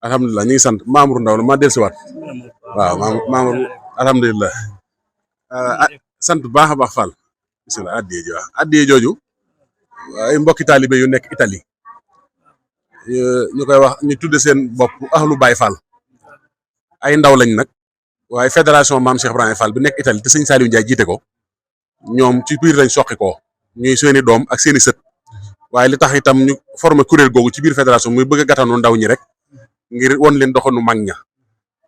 alhamdulilah ñu ngi sant Mamour Ndaw la ma dellusiwaat waaw Mamour alhamdulilah sant bu baax a baax Fall bisimilah addiye ji waaw addiye jooju ay mbokki taalibe yu nekk Italie ñu koy wax ñu tudde seen bopp ahlu Baye Fall ay ndaw lañ nag waaye fédération Maam Cheikh Ibrahima Fall bi nekk Italie te sëñ Saliou Ndiaye jiite ko ñoom ci biir lañ soqi koo ñuy seeni doom ak seeni sët waaye li tax itam ñu formé kuréel googu ci biir fédération muy bëgg a gàttanu ndaw ñi rek ngir won leen doxanu mag ña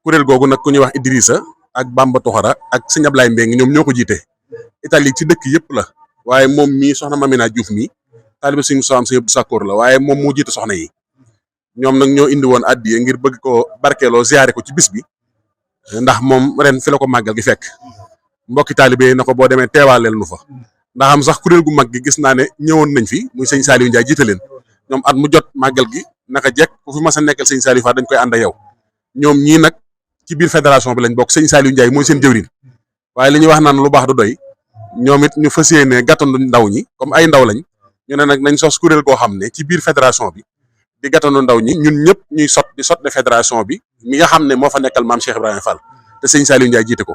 kuréel googu nag ku ñuy wax Idrissa ak Bamba Toxara ak sëñ Ablaye Mbeng ñoom ñoo ko jiite Italie ci dëkk yëpp la waaye moom mii soxna Mamina Diouf mii taalibe sëñ Moussa am sëñ Abdou Sakkoor la waaye moom moo jiite soxna yi ñoom nag ñoo indi woon addiye ngir bëgg ko barkeeloo ziyaare ko ci bis bi ndax moom ren fi la ko màggal gi fekk mbokki taalibe yi na ko boo demee teewaaleel nu fa ndax am sax kuréel gu mag gi gis naa ne ñëwoon nañ fi muy sëñ Saliou Ndiaye jiite leen ñoom at mu jot màggal gi naka jekk ku fi mas a nekkal sëñ Saliou Fall dañ koy ànd ak yow ñoom ñii nag ci biir fédération bi lañ bokk sëñ Saliou Ndiaye mooy seen jëwriñ waaye li ñuy wax naan lu baax du doy ñoom it ñu fas yéene gàttandu ndaw ñi comme ay ndaw lañ ñu ne nag nañ sos kuréel goo xam ne ci biir fédération bi di gàttandu ndaw ñi ñun ñëpp ñuy sot de fédération bi mi nga xam ne moo fa nekkal maam Cheikh Ibrahima Fall te sëñ Saliou Ndiaye jiite ko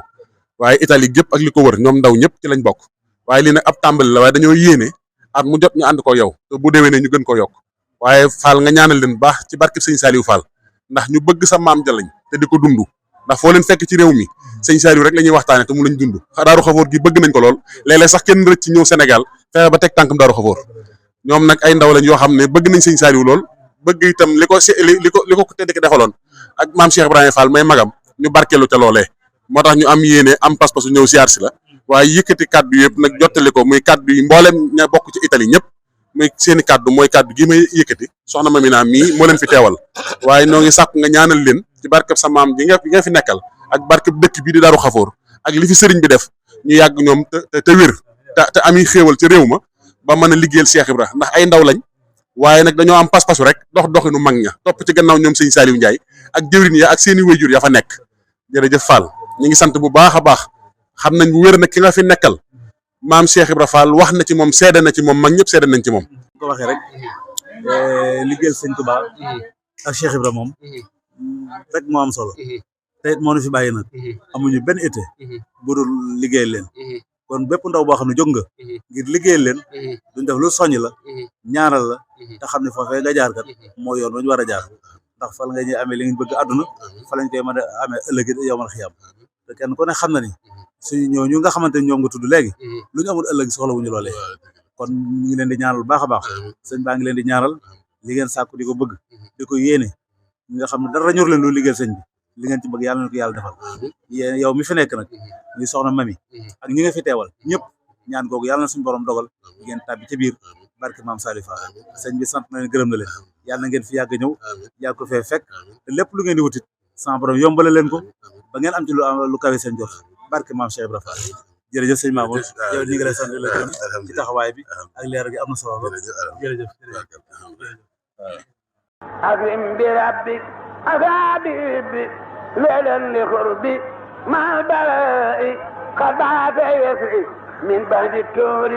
waaye Italie gépp ak li ko wër ñoom ndaw ñëpp ci lañ bokk waaye lii nag ab tàmbali la waaye dañoo yéene at mu jot ñu ànd ko yow te bu déwénee ñu gën ko yokk waaye Fall nga ñaanal leen baax ci barkeb sëñ Saliou Fall ndax ñu bëgg sa maam ja lañ te di ko dund ndax foo leen fekk ci réew mi sëñ Saliou rek la ñuy waxtaane te mu lañ dund Daaru Xafoor gi bëgg nañ ko lool léeg-léeg sax kenn rëcc ci ñëw Sénégal fexe ba teg tànkam Daaru Xafoor ñoom nag ay ndaw lañ yoo xam ne bëgg nañ sëñ Saliou lool bëgg itam li ko ko tedd ki defaloon ak maam Cheikh Ibrahima Fall may magam ñu barkeelu ca loolee moo tax ñu am yéene am pas-pasu ñëw siyaar si la waaye yëkkati kaddu yëpp nag jottali ko muy kaddu yi mboolem ña bokk ci Italie ñëpp muy seeni kaddu mooy kaddu gi may yëkkati soxna Mamina mii moo leen fi teewal waaye noo ngi sàkk nga ñaanal leen ci barkeb sa maam ji nga fi nekkal ak barkeb dëkk bii di Daaru Xafoor ak li fi sëriñ bi def ñu yàgg ñoom te wér te ami xéewal ci réew ma ba mën a liggéeyal Cheikh Ibra ndax ay ndaw lañ waaye nag dañoo am pas-pasu rek doxinu mag ña topp ci gannaaw ñoom sëñ Saliou Ndiaye ak jëwriñ ya ak seeni wéyjur ya fa nekk jërëjëf Fall ñu ngi sant bu baax a baax xam nañ bu wér nag ki nga fi nekkal maam Cheikh Ibra Fall wax na ci moom seede na ci moom mag ñëpp seede nañ ci moom. ko waxee rek liggéeyal sëñ Touba ak Cheikh Ibra moom rek moo am solo te it moo ñu fi bàyyi nag amuñu benn été bu dul liggéeyal leen kon bépp ndaw boo xam ne jóg nga ngir liggéeyal leen duñ def lu soññ la ñaaral la te xam ne foofee nga jaar kat moo yoon wañu war a jaar ndax fal nga ñuy amee li ngeen bëgg àdduna fa lañ koy mën a amee ëllëg yowmal xiyam te kenn ku ne xam na ni suñu ñooñu nga xamante ni ñoom nga tudd léegi lu ñu amul ëllëg soxla wuñu loolee kon ñu ngi leen di ñaanal bu baax a baax sëñ baa ngi leen di ñaanal li ngeen sàkku di ko bëgg di ko yéene ñi nga xam ne dara ñor leen lu liggéeyal sëñ bi li ngeen ci bëgg yàlla na ko yàlla defal yow mi fi nekk nag ñi soxna Mami ak ñi nga fi teewal ñëpp ñaan googu yàlla na suñu borom dogal ngeen tàbbi ca biir barke maam Saliou Fall sëñ bi sant na leen gërëm na leen yàlla na ngeen fi yàgg ñëw yàgg ko fee fekk te lépp lu ngeen di wutit sama borom yombale leen ko ba ngeen am ci lu kawe seen jot barke maam Cheikh Ibra Fall jërëjëf sëñ Mamour yow ñu ngi lay sant la gërëm ci taxawaay bi ak leer gi am na solo lool jërëjëf أكرم بربك أبابي ليلا لقربي مع البلاء قد عاد يسعي من بعد التور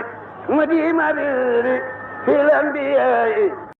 مديم بيري في الأنبياء